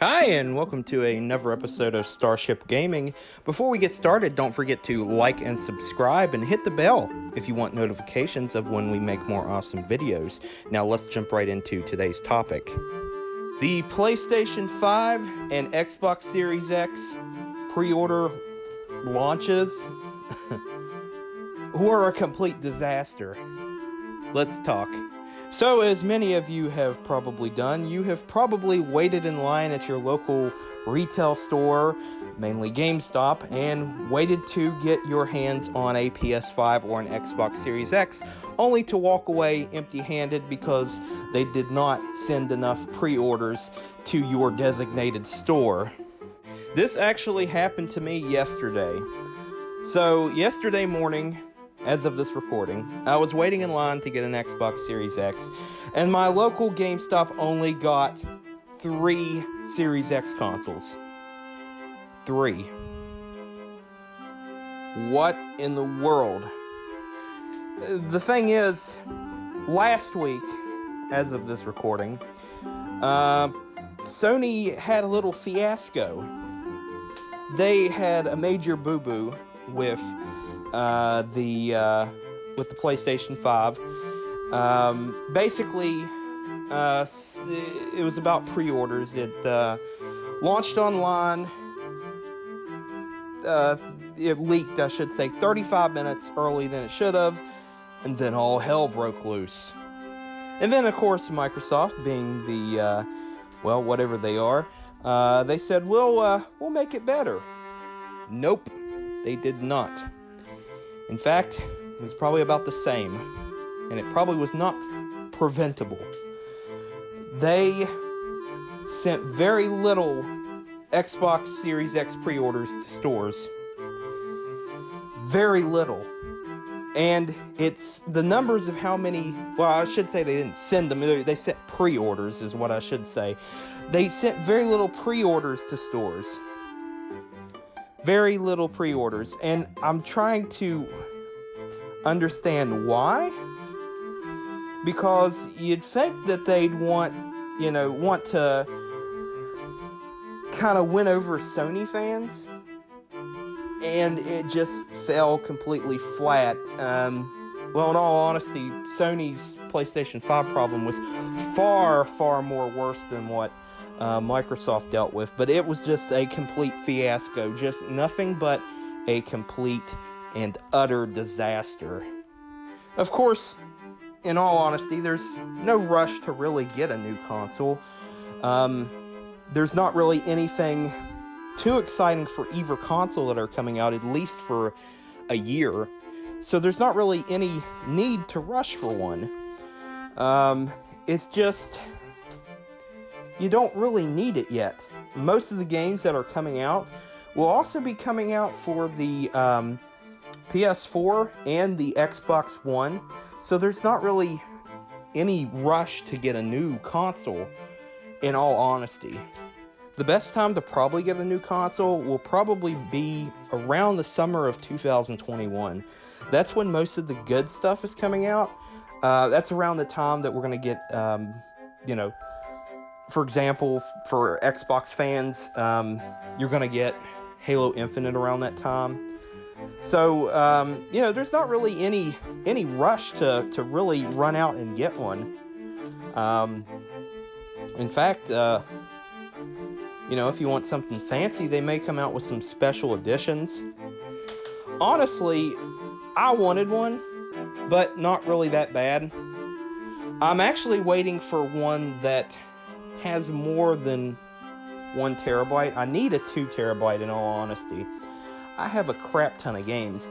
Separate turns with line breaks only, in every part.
Hi, and welcome to another episode of Starship Gaming. Before we get started, don't forget to like and subscribe and hit the bell if you want notifications of when we make more awesome videos. Now let's jump right into today's topic. The PlayStation 5 and Xbox Series X pre-order launches were a complete disaster. Let's talk. So, as many of you have probably done, you have probably waited in line at your local retail store, mainly GameStop, and waited to get your hands on a PS5 or an Xbox Series X, only to walk away empty-handed because they did not send enough pre-orders to your designated store. This actually happened to me yesterday. So, yesterday morning, as of this recording, I was waiting in line to get an Xbox Series X, and my local GameStop only got 3 Series X consoles. 3. What in the world? The thing is, last week, as of this recording, Sony had a little fiasco. They had a major boo-boo with the PlayStation 5. Basically, it was about pre-orders. It launched online. It leaked, I should say, 35 minutes early than it should have, and then all hell broke loose. And then, of course, Microsoft, being the whatever they are, they said, we'll make it better. Nope, they did not. In fact, it was probably about the same, and it probably was not preventable. They sent very little Xbox Series X pre-orders to stores. Very little. And it's the numbers of how many, well, I should say they didn't send them, they sent pre-orders is what I should say. They sent very little pre-orders to stores. Very little pre-orders, and I'm trying to understand why, because you'd think that they'd want to kind of win over Sony fans, and it just fell completely flat. Well, in all honesty, Sony's PlayStation 5 problem was far, far more worse than what Microsoft dealt with, but it was just a complete fiasco, just nothing but a complete and utter disaster. Of course, in all honesty, there's no rush to really get a new console. There's not really anything too exciting for either console that are coming out, at least for a year. So there's not really any need to rush for one. It's just, you don't really need it yet. Most of the games that are coming out will also be coming out for the PS4 and the Xbox One. So there's not really any rush to get a new console, in all honesty. The best time to probably get a new console will probably be around the summer of 2021. That's when most of the good stuff is coming out. That's around the time that we're going to get, for example, for Xbox fans, you're going to get Halo Infinite around that time. So, there's not really any rush to really run out and get one. In fact, if you want something fancy, they may come out with some special editions. Honestly, I wanted one, but not really that bad. I'm actually waiting for one that has more than 1 terabyte. I need a 2 terabyte in all honesty. I have a crap ton of games.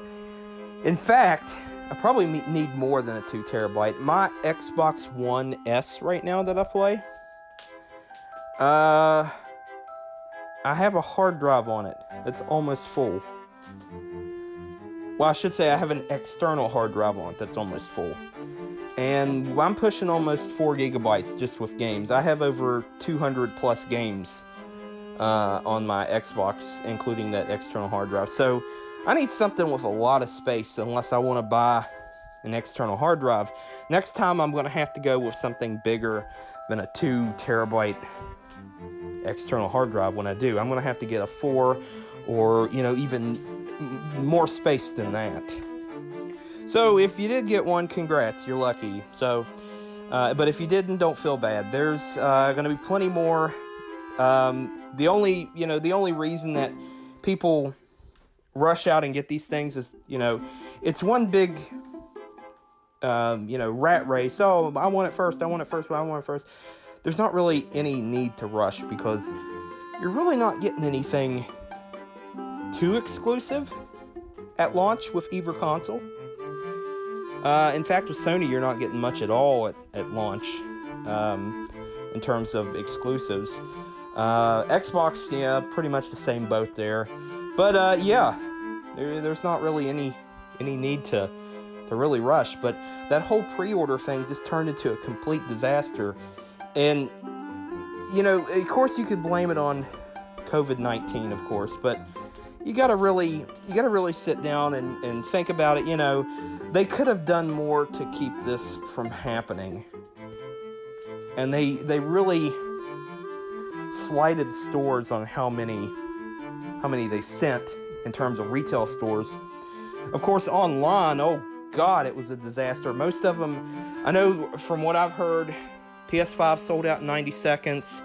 In fact, I probably need more than a 2 terabyte. My Xbox One S right now that I play, I have a hard drive on it that's almost full. Well, I should say I have an external hard drive on it that's almost full. And I'm pushing almost 4 gigabytes just with games. I have over 200 plus games on my Xbox, including that external hard drive. So I need something with a lot of space unless I want to buy an external hard drive. Next time I'm going to have to go with something bigger than a 2 terabyte external hard drive when I do. I'm going to have to get a 4 or, even more space than that. So if you did get one, congrats, you're lucky. So, but if you didn't, don't feel bad. There's going to be plenty more. The only reason that people rush out and get these things is, it's one big, rat race. Oh, I want it first. There's not really any need to rush because you're really not getting anything too exclusive at launch with either console. In fact, with Sony, you're not getting much at all at launch in terms of exclusives. Xbox, pretty much the same boat there. But there's not really any need to really rush. But that whole pre-order thing just turned into a complete disaster. And, of course you could blame it on COVID-19, of course, but you gotta really sit down and think about it. They could have done more to keep this from happening. And they really slighted stores on how many they sent in terms of retail stores. Of course, online, oh God, it was a disaster. Most of them, I know from what I've heard, PS5 sold out in 90 seconds.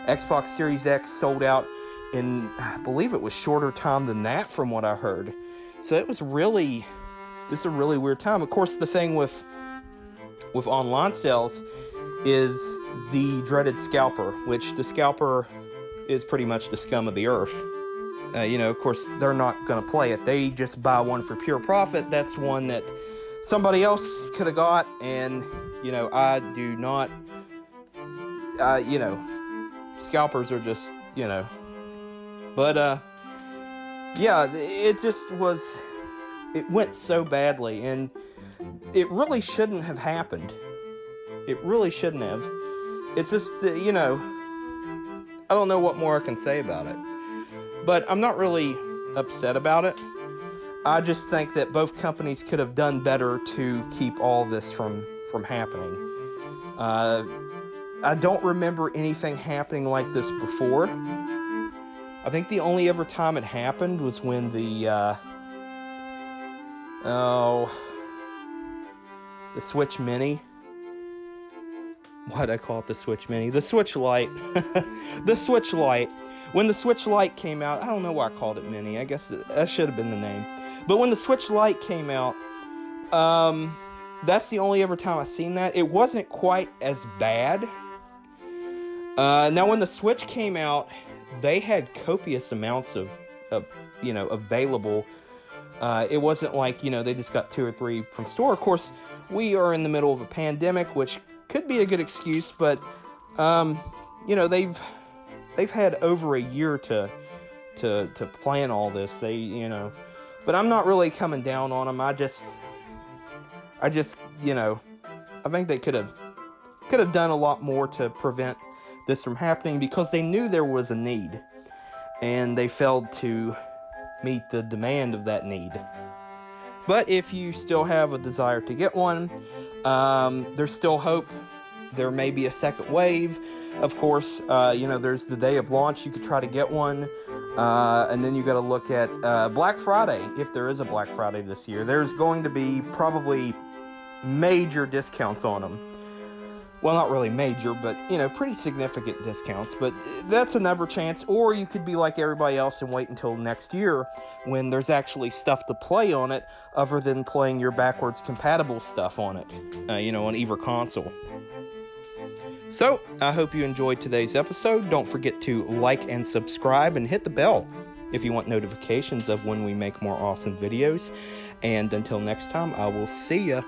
Xbox Series X sold out in, I believe it was shorter time than that from what I heard. So it was really just a really weird time. Of course, the thing with online sales is the dreaded scalper, which the scalper is pretty much the scum of the earth. Of course, they're not going to play it. They just buy one for pure profit. That's one that somebody else could have got, and, I do not, scalpers are just, but, it just was, it went so badly, and it really shouldn't have happened. It really shouldn't have. It's just, I don't know what more I can say about it. But I'm not really upset about it. I just think that both companies could have done better to keep all this from happening. I don't remember anything happening like this before. I think the only ever time it happened was when the Switch Mini. Why'd I call it the Switch Mini? The Switch Lite. The Switch Lite. When the Switch Lite came out, I don't know why I called it Mini. I guess that should have been the name. But when the Switch Lite came out, that's the only ever time I've seen that. It wasn't quite as bad. Now, when the Switch came out, they had copious amounts of available. It wasn't like, they just got 2 or 3 from store. Of course, we are in the middle of a pandemic, which could be a good excuse, but, they've had over a year to plan all this. But I'm not really coming down on them. I just, I think they could have done a lot more to prevent this from happening because they knew there was a need, and they failed to meet the demand of that need. But if you still have a desire to get one, there's still hope. There may be a second wave. Of course, there's the day of launch. You could try to get one. And then you got to look at Black Friday, if there is a Black Friday this year. There's going to be probably major discounts on them. Well, not really major, but, pretty significant discounts. But that's another chance. Or you could be like everybody else and wait until next year when there's actually stuff to play on it other than playing your backwards compatible stuff on it, on either console. So, I hope you enjoyed today's episode. Don't forget to like and subscribe and hit the bell if you want notifications of when we make more awesome videos. And until next time, I will see ya.